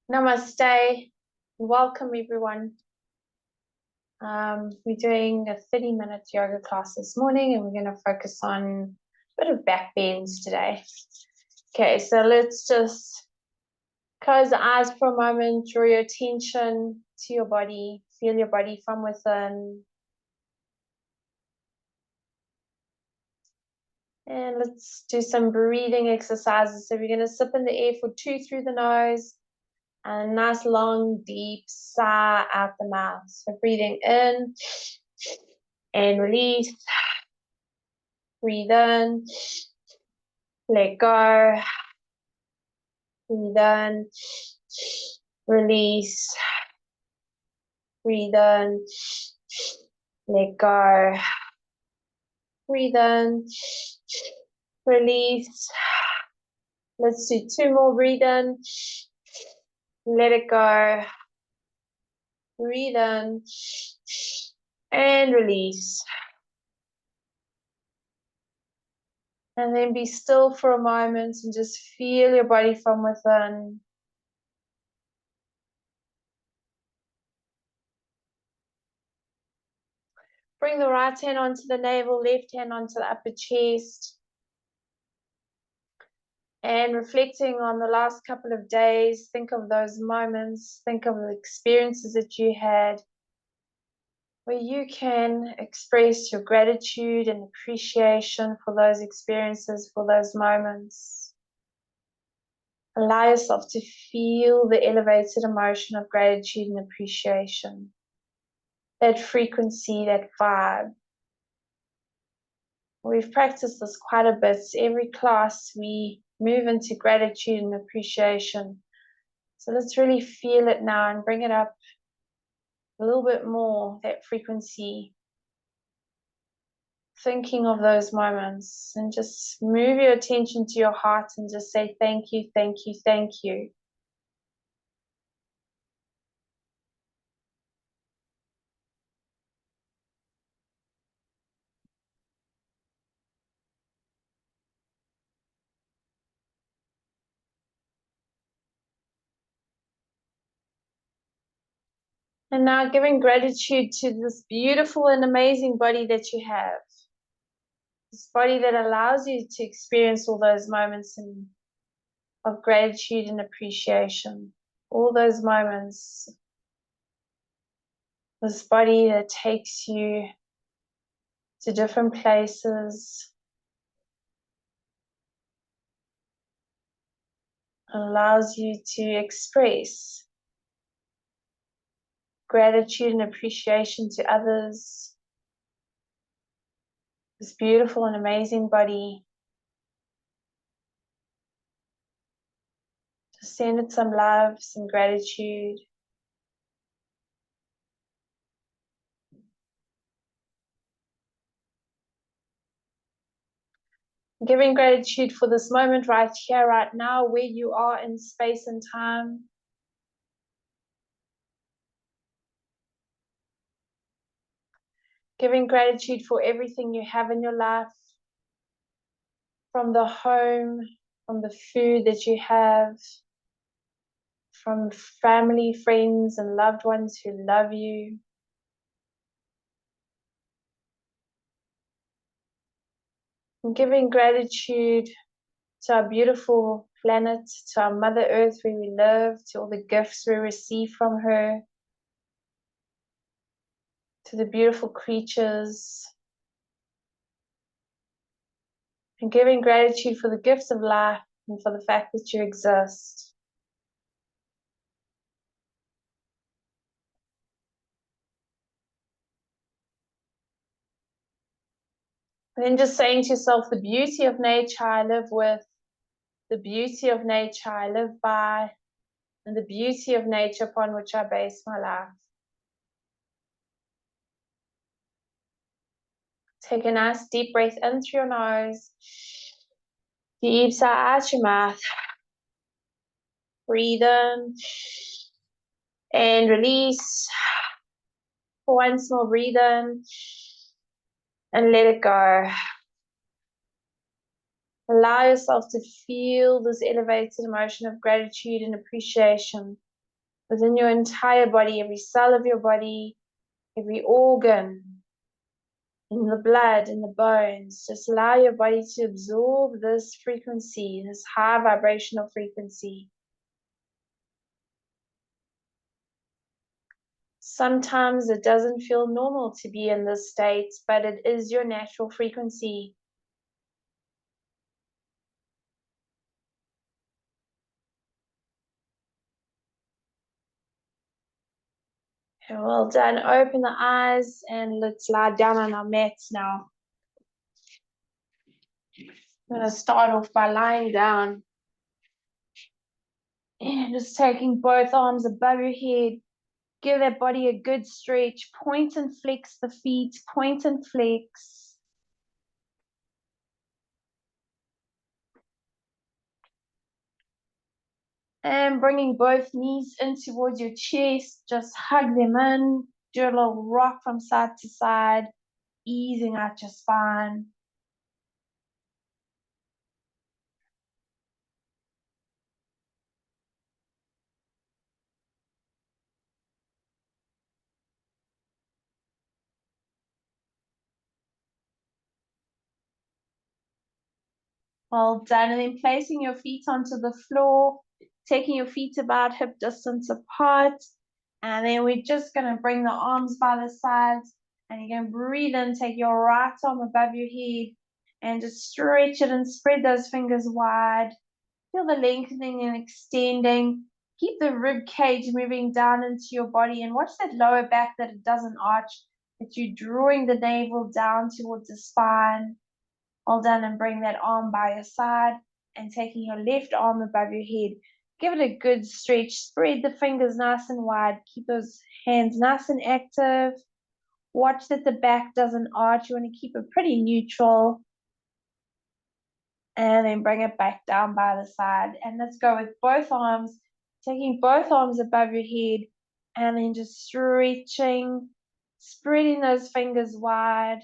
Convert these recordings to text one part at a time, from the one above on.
Namaste. Welcome, everyone. We're doing a 30-minute yoga class this morning, and we're going to focus on a bit of back bends today. Okay, so let's just close the eyes for a moment, draw your attention to your body, feel your body from within. And let's do some breathing exercises. So we're going to sip in the air for 2 through the nose, and a nice long deep sigh out the mouth. So breathing in and release. Breathe in, let go. Breathe in, release. Breathe in, let go. Breathe in, release. Let's do 2 more. Breathe in, let it go. Breathe in and release. And then be still for a moment and just feel your body from within. Bring the right hand onto the navel, left hand onto the upper chest. And reflecting on the last couple of days, think of those moments, think of the experiences that you had, where you can express your gratitude and appreciation for those experiences, for those moments. Allow yourself to feel the elevated emotion of gratitude and appreciation, that frequency, that vibe. We've practiced this quite a bit. Every class we move into gratitude and appreciation. So let's really feel it now and bring it up a little bit more, that frequency. Thinking of those moments and just move your attention to your heart and just say thank you, thank you, thank you. And now giving gratitude to this beautiful and amazing body that you have. This body that allows you to experience all those moments of gratitude and appreciation. All those moments. This body that takes you to different places. Allows you to express gratitude and appreciation to others. This beautiful and amazing body. Just send it some love, some gratitude. Giving gratitude for this moment right here, right now, where you are in space and time. Giving gratitude for everything you have in your life. From the home, from the food that you have, from family, friends, and loved ones who love you. And giving gratitude to our beautiful planet, to our Mother Earth where we live, to all the gifts we receive from her, to the beautiful creatures, and giving gratitude for the gifts of life and for the fact that you exist. And then just saying to yourself, the beauty of nature I live with, the beauty of nature I live by, and the beauty of nature upon which I base my life. Take a nice deep breath in through your nose. Deep sigh out your mouth. Breathe in and release. Once more, breathe in and let it go. Allow yourself to feel this elevated emotion of gratitude and appreciation within your entire body, every cell of your body, every organ, in the blood, in the bones. Just allow your body to absorb this frequency, this high vibrational frequency. Sometimes it doesn't feel normal to be in this state, but it is your natural frequency. Well done. Open the eyes and let's lie down on our mats now. I'm going to start off by lying down and just taking both arms above your head. Give that body a good stretch. Point and flex the feet. Point and flex. And bringing both knees in towards your chest. Just hug them in. Do a little rock from side to side, easing out your spine. Well done. And then placing your feet onto the floor, taking your feet about hip distance apart. And then we're just going to bring the arms by the sides. And you're going to breathe in, take your right arm above your head and just stretch it and spread those fingers wide. Feel the lengthening and extending. Keep the rib cage moving down into your body and watch that lower back that it doesn't arch, that you're drawing the navel down towards the spine. Well done, and bring that arm by your side and taking your left arm above your head. Give it a good stretch. Spread the fingers nice and wide. Keep those hands nice and active. Watch that the back doesn't arch. You want to keep it pretty neutral. And then bring it back down by the side. And let's go with both arms, taking both arms above your head and then just stretching, spreading those fingers wide,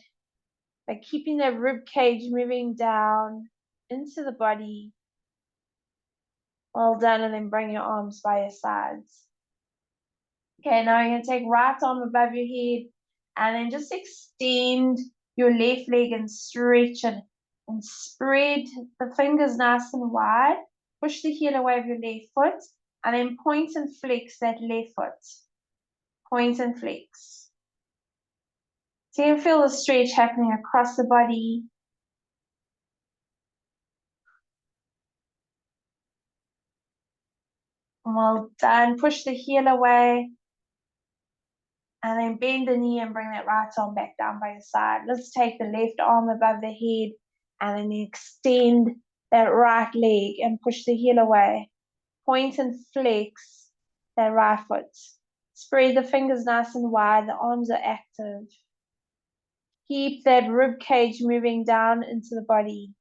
but keeping that rib cage moving down into the body. Well done, and then bring your arms by your sides. Okay, now you're going to take right arm above your head and then just extend your left leg and stretch it and spread the fingers nice and wide. Push the heel away of your left foot and then point and flex that left foot. Point and flex. So you can feel the stretch happening across the body. Well done. Push the heel away. And then bend the knee and bring that right arm back down by your side. Let's take the left arm above the head and then extend that right leg and push the heel away. Point and flex that right foot. Spread the fingers nice and wide. The arms are active. Keep that rib cage moving down into the body.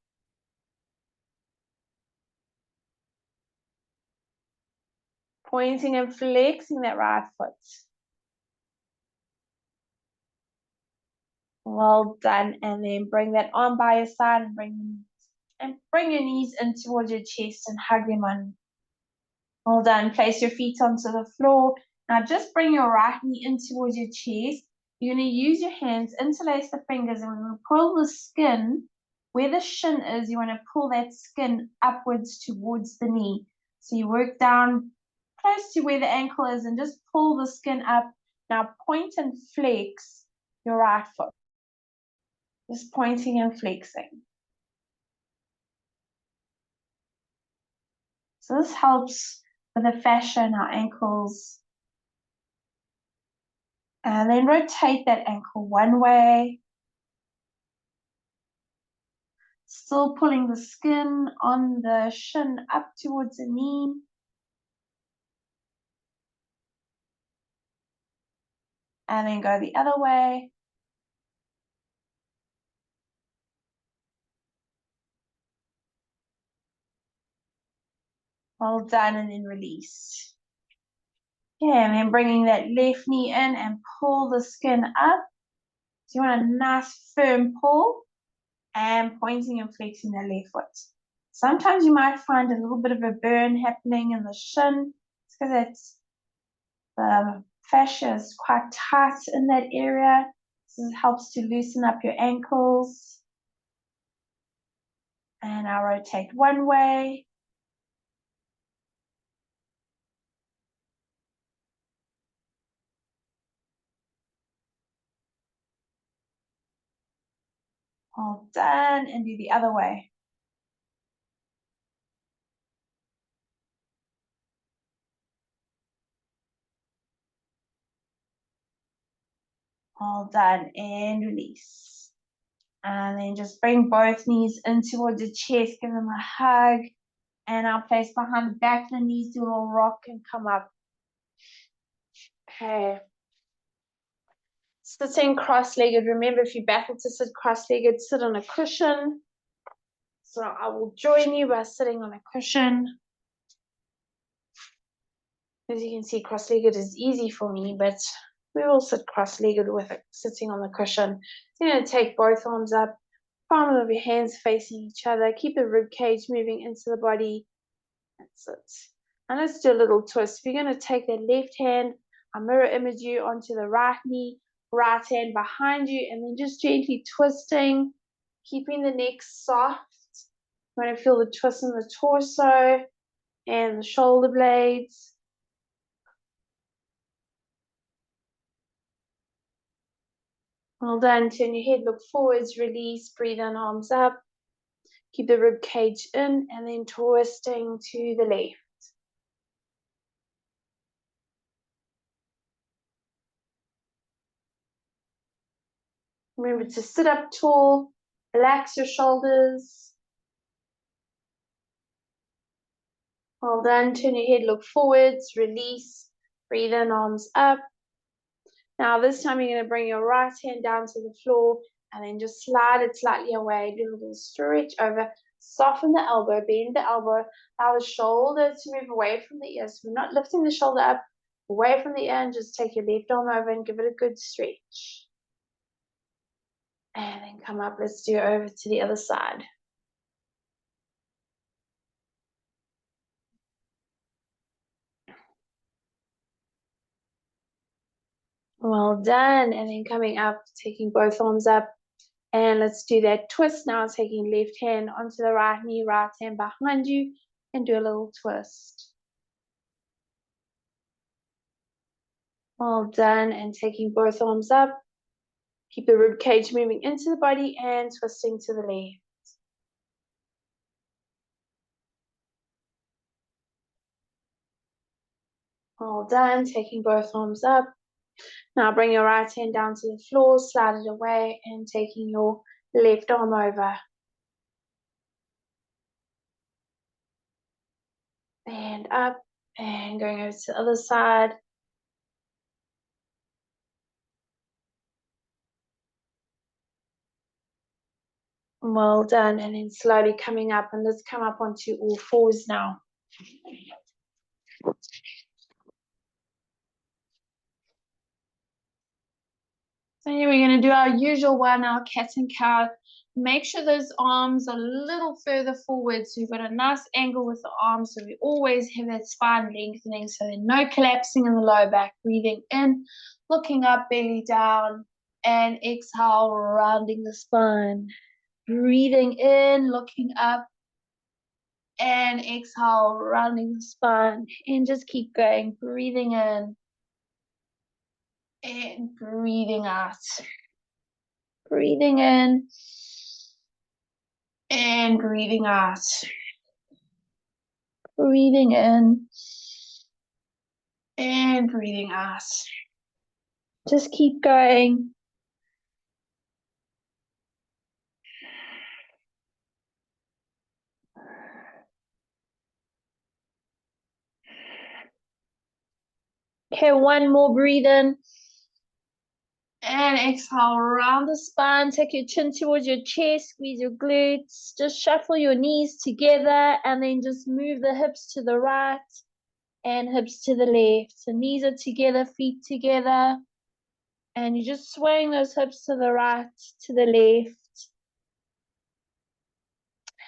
Pointing and flexing that right foot. Well done. And then bring that arm by your side and bring your knees in towards your chest and hug them on. Well done. Place your feet onto the floor. Now just bring your right knee in towards your chest. You're going to use your hands, interlace the fingers, and we're going to pull the skin. Where the shin is, you want to pull that skin upwards towards the knee. So you work down close to where the ankle is and just pull the skin up. Now point and flex your right foot. Just pointing and flexing. So this helps with the fascia in our ankles. And then rotate that ankle one way. Still pulling the skin on the shin up towards the knee. And then go the other way. Well done, and then release. Okay, and then bringing that left knee in and pull the skin up. So you want a nice firm pull and pointing and flexing the left foot. Sometimes you might find a little bit of a burn happening in the shin. It's because it's The fascia is quite tight in that area. This helps to loosen up your ankles. And I'll rotate one way. All done, and do the other way. All done, and release. And then just bring both knees in towards the chest, give them a hug. And I'll place behind the back of the knees, do a little rock and come up. Okay. Sitting cross-legged. Remember, if you battle to sit cross-legged, sit on a cushion. So I will join you by sitting on a cushion. As you can see, cross-legged is easy for me, but we will sit cross-legged with it, sitting on the cushion. So you're going to take both arms up, palm of your hands facing each other. Keep the rib cage moving into the body. That's it. And let's do a little twist. We're going to take the left hand, I mirror image you onto the right knee, right hand behind you, and then just gently twisting, keeping the neck soft. You're going to feel the twist in the torso and the shoulder blades. Well done. Turn your head, look forwards, release, breathe in, arms up. Keep the rib cage in and then twisting to the left. Remember to sit up tall, relax your shoulders. Well done. Turn your head, look forwards, release, breathe in, arms up. Now this time you're going to bring your right hand down to the floor and then just slide it slightly away. Do a little stretch over. Soften the elbow, bend the elbow. Allow the shoulder to move away from the ear. So we're not lifting the shoulder up, away from the ear, and just take your left arm over and give it a good stretch. And then come up. Let's do over to the other side. Well done. And then coming up, taking both arms up. And let's do that twist now, taking left hand onto the right knee, right hand behind you, and do a little twist. Well done. And taking both arms up. Keep the rib cage moving into the body and twisting to the left. Well done. Taking both arms up. Now bring your right hand down to the floor, slide it away, and taking your left arm over. And up, and going over to the other side. Well done. And then slowly coming up, and let's come up onto all fours now. So here we're going to do our usual one, our cat and cow. Make sure those arms are a little further forward so you've got a nice angle with the arms, so we always have that spine lengthening, so there's no collapsing in the lower back. Breathing in, looking up, belly down, and exhale, rounding the spine. Breathing in, looking up, and exhale, rounding the spine. And just keep going, breathing in and breathing out. Breathing in and breathing out. Breathing in and breathing out. Just keep going. Okay, one more breathe in. And exhale, round the spine. Take your chin towards your chest. Squeeze your glutes. Just shuffle your knees together. And then just move the hips to the right and hips to the left. So knees are together, feet together. And you're just swaying those hips to the right, to the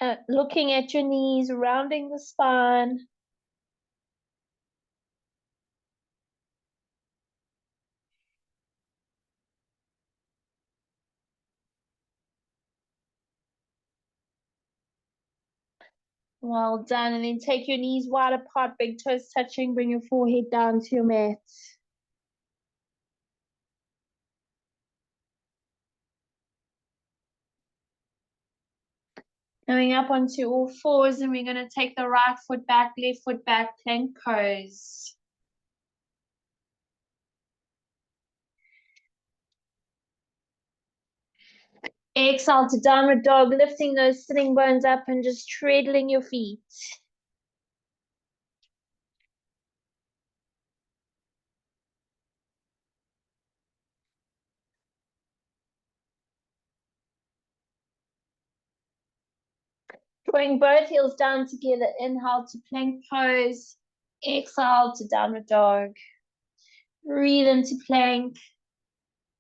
left. Looking at your knees, rounding the spine. Well done. And then take your knees wide apart, big toes touching. Bring your forehead down to your mat. Going up onto all fours, and we're going to take the right foot back, left foot back, plank pose. Exhale to downward dog, lifting those sitting bones up and just straddling your feet. Drawing both heels down together, inhale to plank pose, exhale to downward dog. Breathe into plank,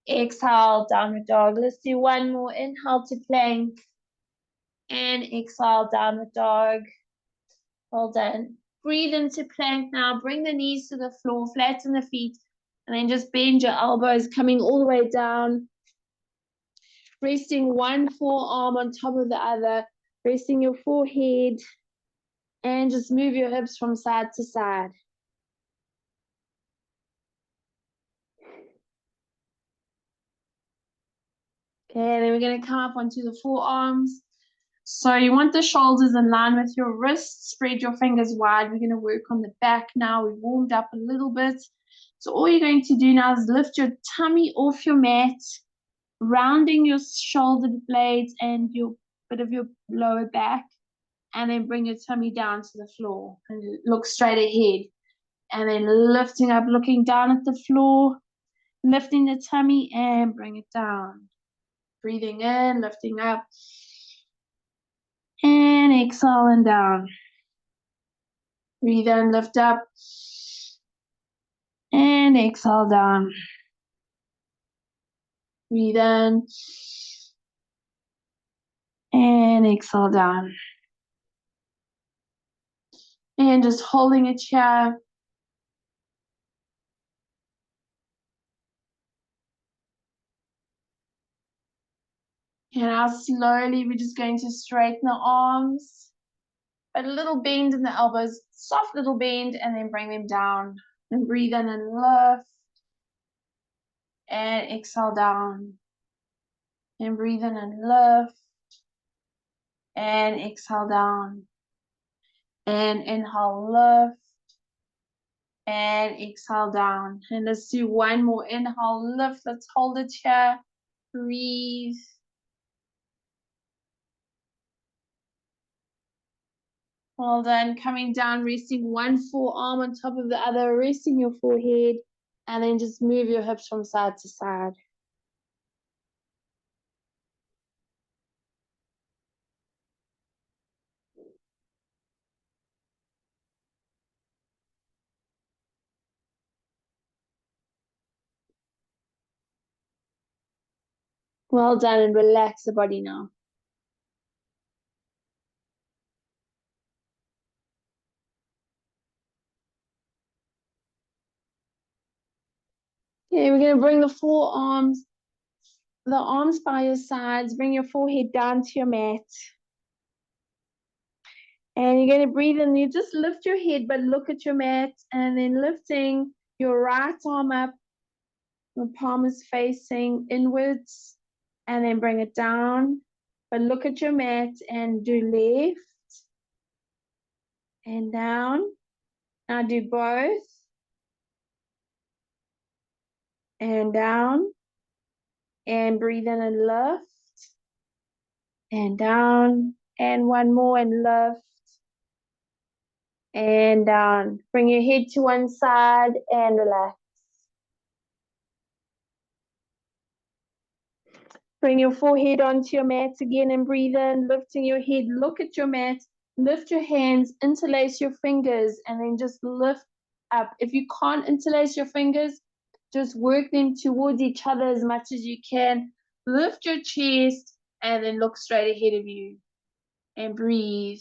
exhale, downward dog. Let's do one more, inhale to plank, and exhale, downward dog. Well done. Breathe into plank now, bring the knees to the floor, flatten the feet, and then just bend your elbows, coming all the way down. Resting one forearm on top of the other, resting your forehead, and just move your hips from side to side. Okay, then we're going to come up onto the forearms. So you want the shoulders in line with your wrists. Spread your fingers wide. We're going to work on the back now. We've warmed up a little bit. So all you're going to do now is lift your tummy off your mat, rounding your shoulder blades and your bit of your lower back, and then bring your tummy down to the floor and look straight ahead. And then lifting up, looking down at the floor, lifting the tummy and bring it down. Breathing in, lifting up, and exhaling down. Breathe in, lift up, and exhale down. Breathe in, and exhale down. And just holding a chair. And now slowly we're just going to straighten the arms. A little bend in the elbows, soft little bend, and then bring them down. And breathe in and lift. And exhale down. And breathe in and lift. And exhale down. And inhale, lift. And exhale down. And let's do one more. Inhale, lift. Let's hold it here. Breathe. Well done. Coming down, resting one forearm on top of the other, resting your forehead, and then just move your hips from side to side. Well done, and relax the body now. Okay, we're going to bring the arms by your sides, bring your forehead down to your mat. And you're going to breathe in. You just lift your head, but look at your mat, and then lifting your right arm up. The palm is facing inwards, and then bring it down. But look at your mat and do left and down. Now do both. And down. And breathe in and lift. And down. And one more and lift. And down. Bring your head to one side and relax. Bring your forehead onto your mat again and breathe in, lifting your head. Look at your mat. Lift your hands, interlace your fingers, and then just lift up. If you can't interlace your fingers, just work them towards each other as much as you can. Lift your chest and then look straight ahead of you and breathe.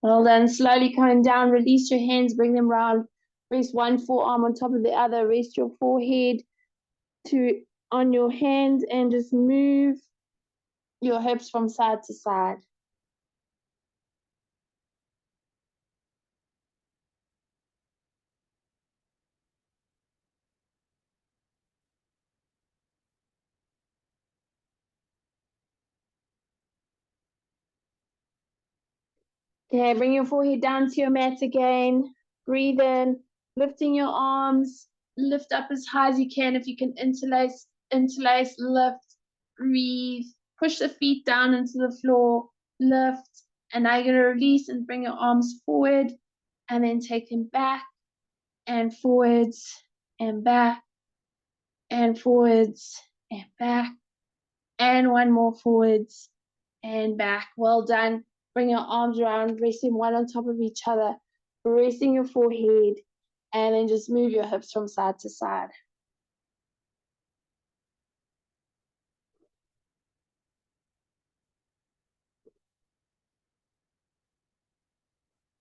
Well done. Slowly coming down, release your hands, bring them round. Rest one forearm on top of the other. Rest your forehead on your hands and just move your hips from side to side. Okay, bring your forehead down to your mat again. Breathe in, lifting your arms. Lift up as high as you can. If you can interlace, lift, breathe. Push the feet down into the floor, lift. And now you're going to release and bring your arms forward. And then take them back and forwards and back and forwards and back. And one more forwards and back. Well done. Bring your arms around, resting one on top of each other, resting your forehead, and then just move your hips from side to side.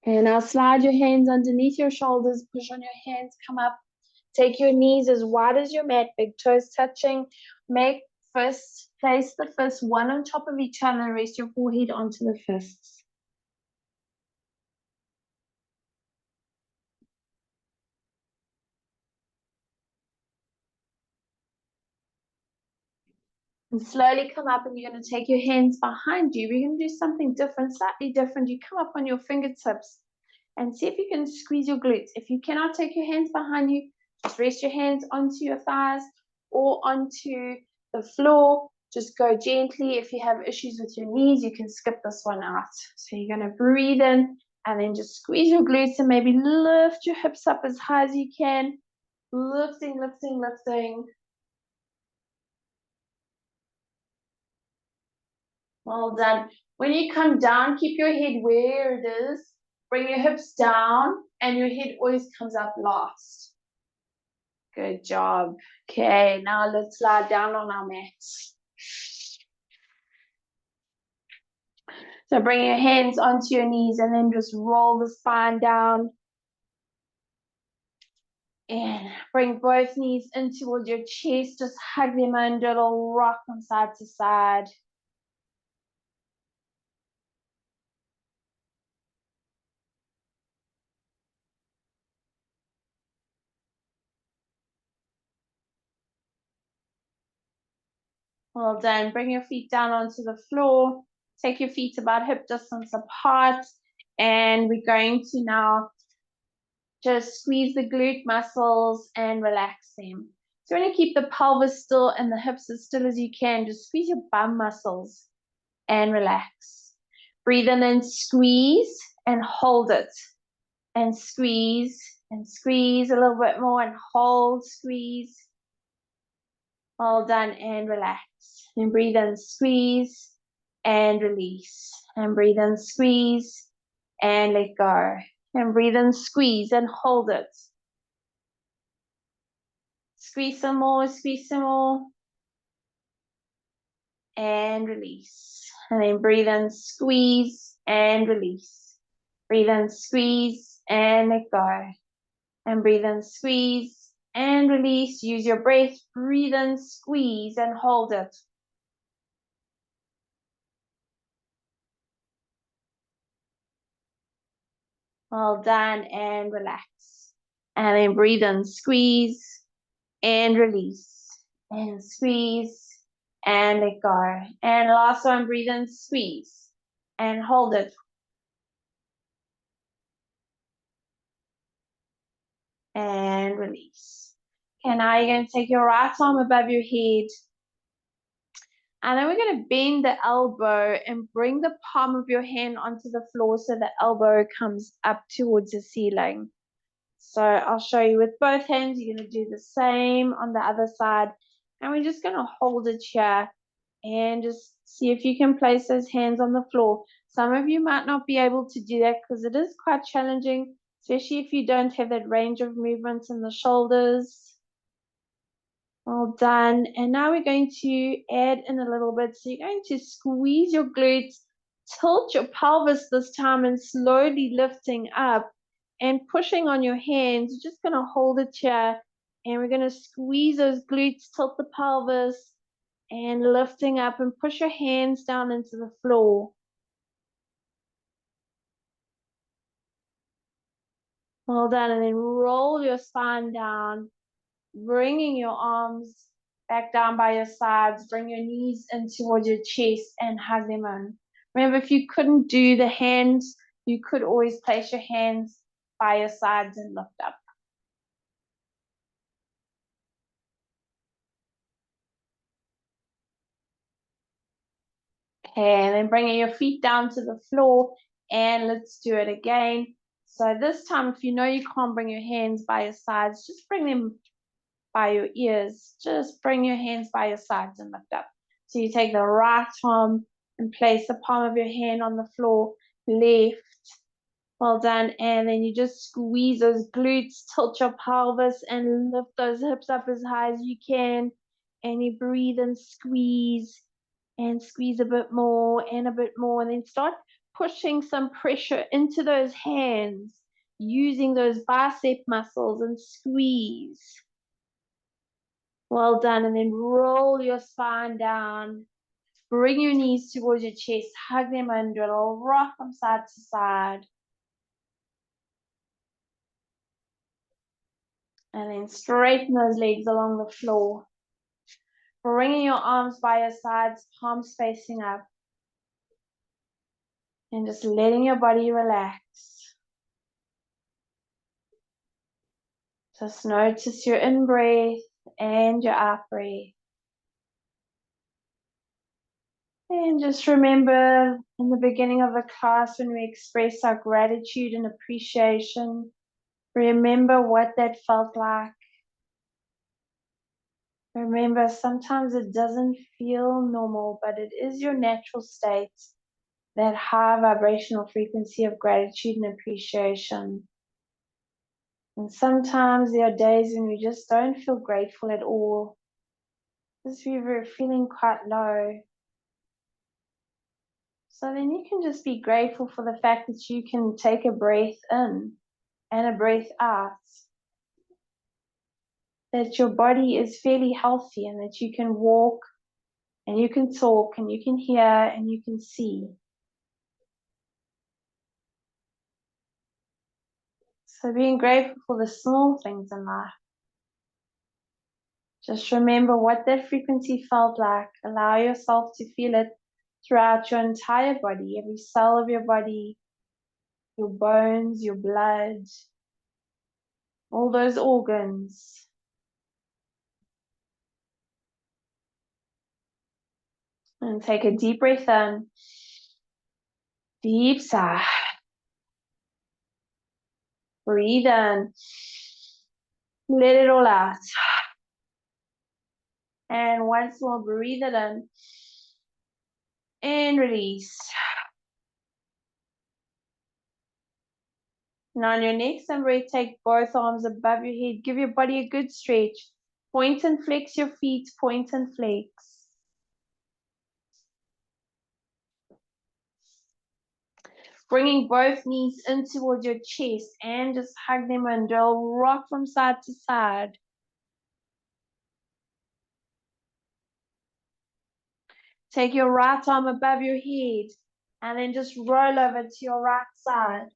And now slide your hands underneath your shoulders, push on your hands, come up. Take your knees as wide as your mat, big toes touching. Make fists, place the fists one on top of each other, and rest your forehead onto the fists. And slowly come up, and you're going to take your hands behind you. We're going to do something different, slightly different. You come up on your fingertips and see if you can squeeze your glutes. If you cannot take your hands behind you, just rest your hands onto your thighs or onto the floor. Just go gently. If you have issues with your knees, you can skip this one out. So you're going to breathe in and then just squeeze your glutes and maybe lift your hips up as high as you can. Lifting, lifting, lifting. Well done. When you come down, keep your head where it is. Bring your hips down and your head always comes up last. Good job. Okay, now let's lie down on our mats. So bring your hands onto your knees and then just roll the spine down. And bring both knees in towards your chest. Just hug them in, do a little rock from side to side. Well done. Bring your feet down onto the floor. Take your feet about hip distance apart. And we're going to now just squeeze the glute muscles and relax them. So you want to keep the pelvis still and the hips as still as you can. Just squeeze your bum muscles and relax. Breathe in and squeeze and hold it. And squeeze a little bit more and hold, squeeze. All done and relax. And breathe in, squeeze and release. And breathe in, squeeze and let go. And breathe in, squeeze and hold it. Squeeze some more, and release. And then breathe in, squeeze and release. Breathe in, squeeze and let go. And breathe in, squeeze and release. Use your breath. Breathe in, squeeze and hold it. Well done and relax. And then breathe in, squeeze and release. And squeeze and let go. And last one, breathe in, squeeze and hold it. And release. Okay, now you're going to take your right arm above your head. And then we're going to bend the elbow and bring the palm of your hand onto the floor so the elbow comes up towards the ceiling. So I'll show you with both hands. You're going to do the same on the other side. And we're just going to hold it here and just see if you can place those hands on the floor. Some of you might not be able to do that because it is quite challenging, especially if you don't have that range of movement in the shoulders. Well done. And now we're going to add in a little bit. So you're going to squeeze your glutes, tilt your pelvis this time and slowly lifting up and pushing on your hands. You're just going to hold it here and we're going to squeeze those glutes, tilt the pelvis and lifting up, and push your hands down into the floor. Well done. And then roll your spine down, bringing your arms back down by your sides. Bring your knees in towards your chest and hug them in. Remember, if you couldn't do the hands, you could always place your hands by your sides and lift up. Okay, and then bringing your feet down to the floor, and let's do it again. So this time, if you know you can't bring your hands by your sides, just bring them by your ears. Just bring your hands by your sides and lift up. So you take the right arm and place the palm of your hand on the floor, left. Well done. And then you just squeeze those glutes, tilt your pelvis, and lift those hips up as high as you can. And you breathe and squeeze a bit more and a bit more. And then start pushing some pressure into those hands, using those bicep muscles, and squeeze. Well done. And then roll your spine down. Bring your knees towards your chest. Hug them in. Do a little rock from side to side. And then straighten those legs along the floor. Bringing your arms by your sides, palms facing up. And just letting your body relax. Just notice your in-breath and your out-breath. And just remember in the beginning of the class when we express our gratitude and appreciation, remember what that felt like. Remember, sometimes it doesn't feel normal, but it is your natural state, that high vibrational frequency of gratitude and appreciation. And sometimes there are days when we just don't feel grateful at all, because we were feeling quite low. So then you can just be grateful for the fact that you can take a breath in and a breath out. That your body is fairly healthy and that you can walk and you can talk and you can hear and you can see. So being grateful for the small things in life. Just remember what that frequency felt like. Allow yourself to feel it throughout your entire body, every cell of your body, your bones, your blood, all those organs. And take a deep breath in, deep sigh. Breathe in, let it all out. And once more, breathe it in and release. Now on your next breath, take both arms above your head. Give your body a good stretch. Point and flex your feet, point and flex. Bringing both knees in towards your chest and just hug them in. Do a rock from side to side. Take your right arm above your head and then just roll over to your right side.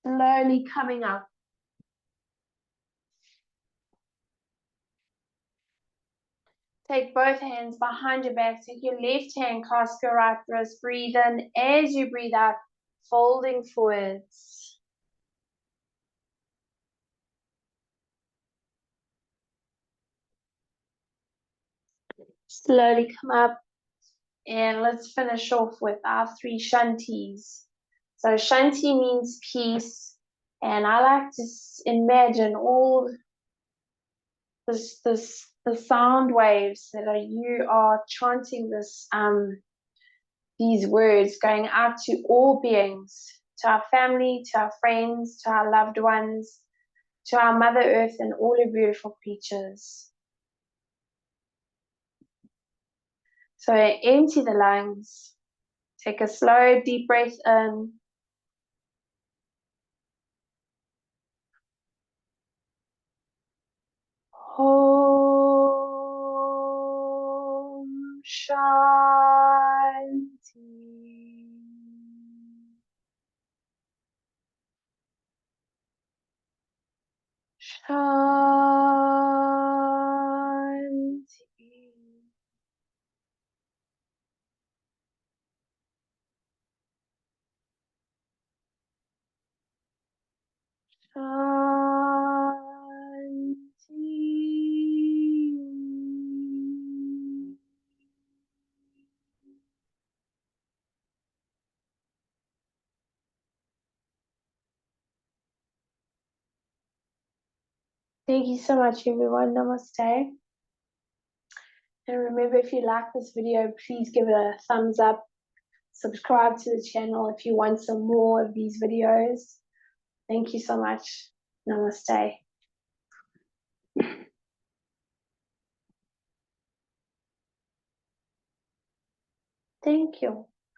Slowly coming up. Take both hands behind your back. Take your left hand, clasp your right wrist. Breathe in as you breathe out, folding forwards. Slowly come up. And let's finish off with our 3 shantis. So shanti means peace. And I like to imagine all the sound waves that you are chanting these words going out to all beings, to our family, to our friends, to our loved ones, to our Mother Earth and all her beautiful creatures. So empty the lungs. Take a slow, deep breath in. Om Shanti. Shanti. Shanti. Thank you so much, everyone. Namaste. And remember, if you like this video, please give it a thumbs up. Subscribe to the channel if you want some more of these videos. Thank you so much. Namaste. Thank you.